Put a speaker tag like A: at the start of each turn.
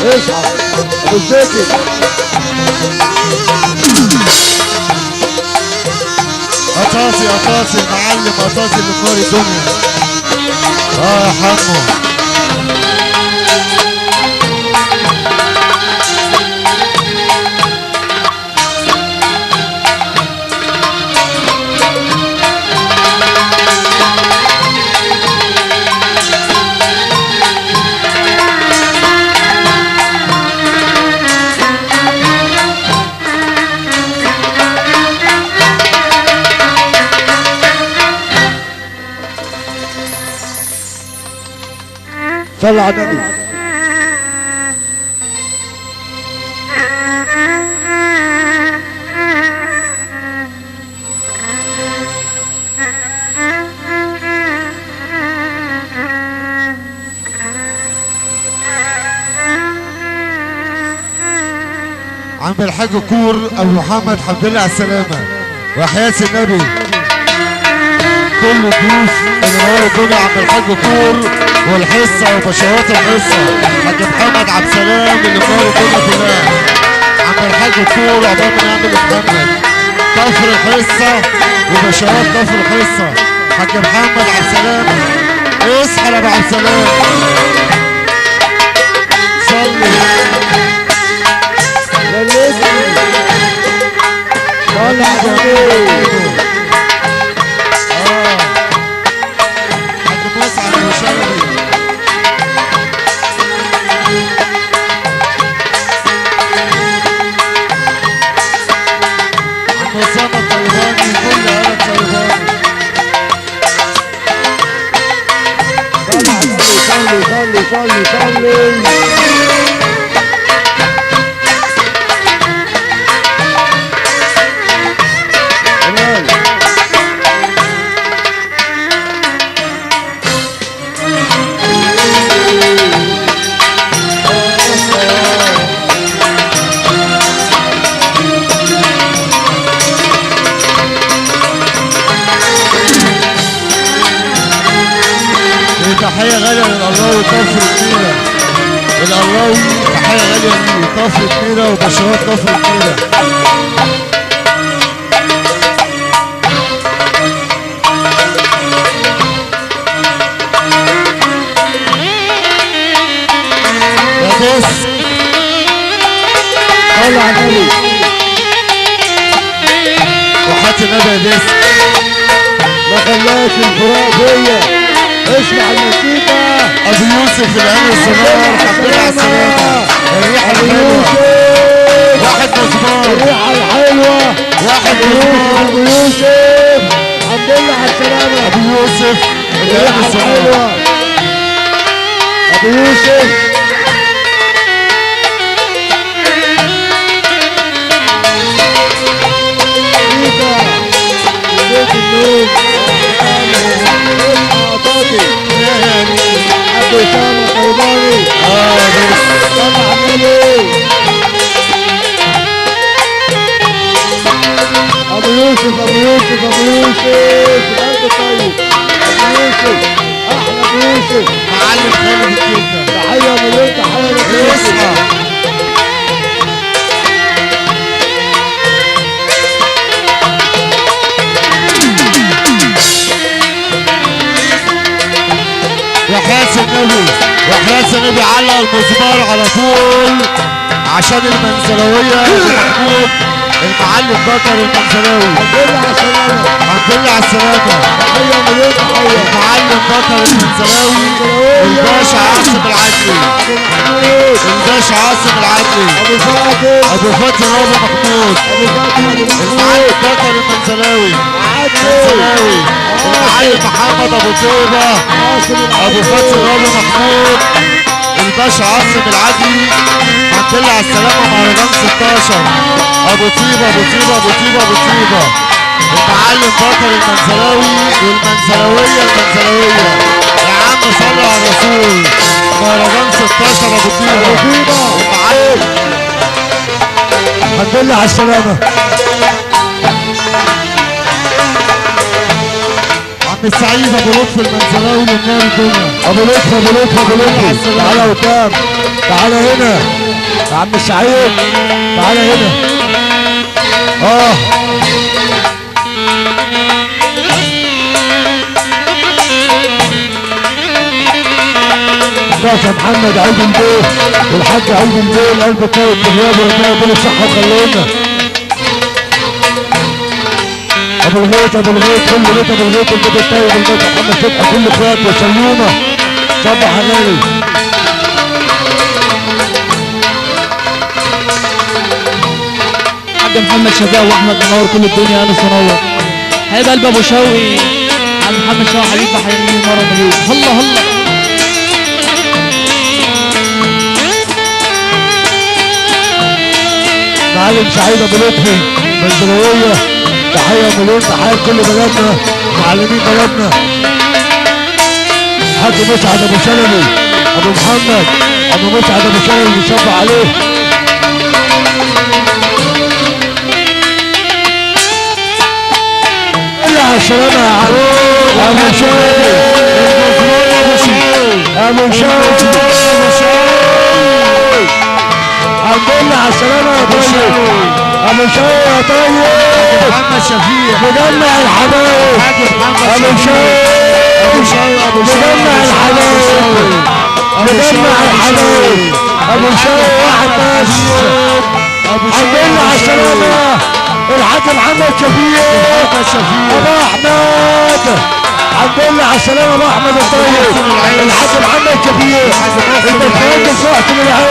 A: اصحى ابو الزكي.
B: قطاطي المعلم قطاطي اللي في نور الدنيا. يا حمو
A: صلى على النبي.
B: عم الحاج كور ابو محمد الحمد لله على السلامه وحياه النبي. كل الضيوف اللي نور الدنيا عم الحاج كور والحصه وبشوات الحصه. حاج محمد عبد السلام اللي نور الدنيا كلها. عم الحاج كور عقبال ما نعمل محمد كفر الحصه وبشوات كفر الحصه. حاج محمد عبد السلام اصحى يا ابو عبد السلام. صلي
A: صلى على النبي.
B: حاج مسعد ابو شلبي. عم اسامه الطيباني كل اهل الطيباني.
A: صلي.
B: تحية غالية للقلاوي كفر الكبيرة. القلاوي تحية غالية ليه كفر الكبيرة وبشوات كفر الكبيرة. يا بص
A: صلى على النبي.
B: وحات النبي يا بس
A: ما خلاش الفراق بيا. اسمع الموسيقى.
B: ابو يوسف العين الصغار الحمد لله على السلامة. الريحة الحلوة واحد مزمار.
A: الريحة الحلوة
B: واحد مزمار.
A: ابو يوسف الحمد لله على السلامة.
B: ابو يوسف العين
A: الريحة
B: الصغار.
A: الحلوة ابو يوسف. بيت النوم ابو اسامه الطيباني.
B: بس
A: صلى على النبي. ابو يوسف القلب الطيب. ابو يوسف احلى ابو يوسف.
B: معلم خالد الكلمة.
A: تحيه مليون تحيه لابو يوسف.
B: اصحى وحياة النبي علق المزمار على طول عشان المنزلوية محمود المعلم بكر المنزلاوي.
A: الحمد لله على السلامه.
B: الحمد لله على السلامة.
A: تحيه مليون تحيه.
B: المعلم بكر المنزلاوي. الباشا عاصم العدلي. الباشا عاصم العدلي.
A: ابو
B: فتحي رابع محمود. المعلم بكر المنزلاوي. المعلم محمد ابو طيبه. ابو فتحي رابع محمود. الباشا عاصم العدلي. الحمد لله على السلامه. مهرجان 16 ابو طيبه. المعلم بكر المنزلاوي والمنزلاويه. يا عم صلوا على الرسول. مهرجان 16 ابو طيبه. المعلم
A: الحمد لله على السلامه.
B: عم السعيد ابو لطفي المنزلاوي للنار الدنيا.
A: ابو لطفي تعالى قدام. تعالى هنا. يا عم سعيد تعالى هنا. باشا محمد عيد البيت والحاج عيد البيت قلب طيب في غيابه ربنا يديله الصحة وخلينا. ابو الغيط ابو الغيط كل بيت ابو الغيط البيت الطيب البيت محمد فتحي كل اخواته وسلومه صبح علينا.
C: حاج محمد شفاء واحمد منور كل الدنيا انس منور. حبيب قلب ابو شوقي عم محمد شوقي حبيب بحييه مره مليون. هلا هلا
A: معلم سعيد ابو لطفي منزلويه تحيه مليون تحيه لكل بلدنا معلمين بلدنا. حاج مسعد ابو شلبي ابو محمد ابو مسعد ابو شلبي بيصب عليه. على السلامة يا عم ابو شوقي ابو شوقي الحمد لله على السلامة يا طيب ابو شوقي يا طيب
B: محمد شفيع
A: مجمع الحبايب ابو شوقي مجمع الحبايب مجمع الحبايب ابو شوقي واحد بس. الحمد لله على السلامة الحاج محمد شفيع ابو احمد. الحمد لله على السلامة ابو احمد الطيب الحاج محمد شفيع انت فاكر صحت من العين.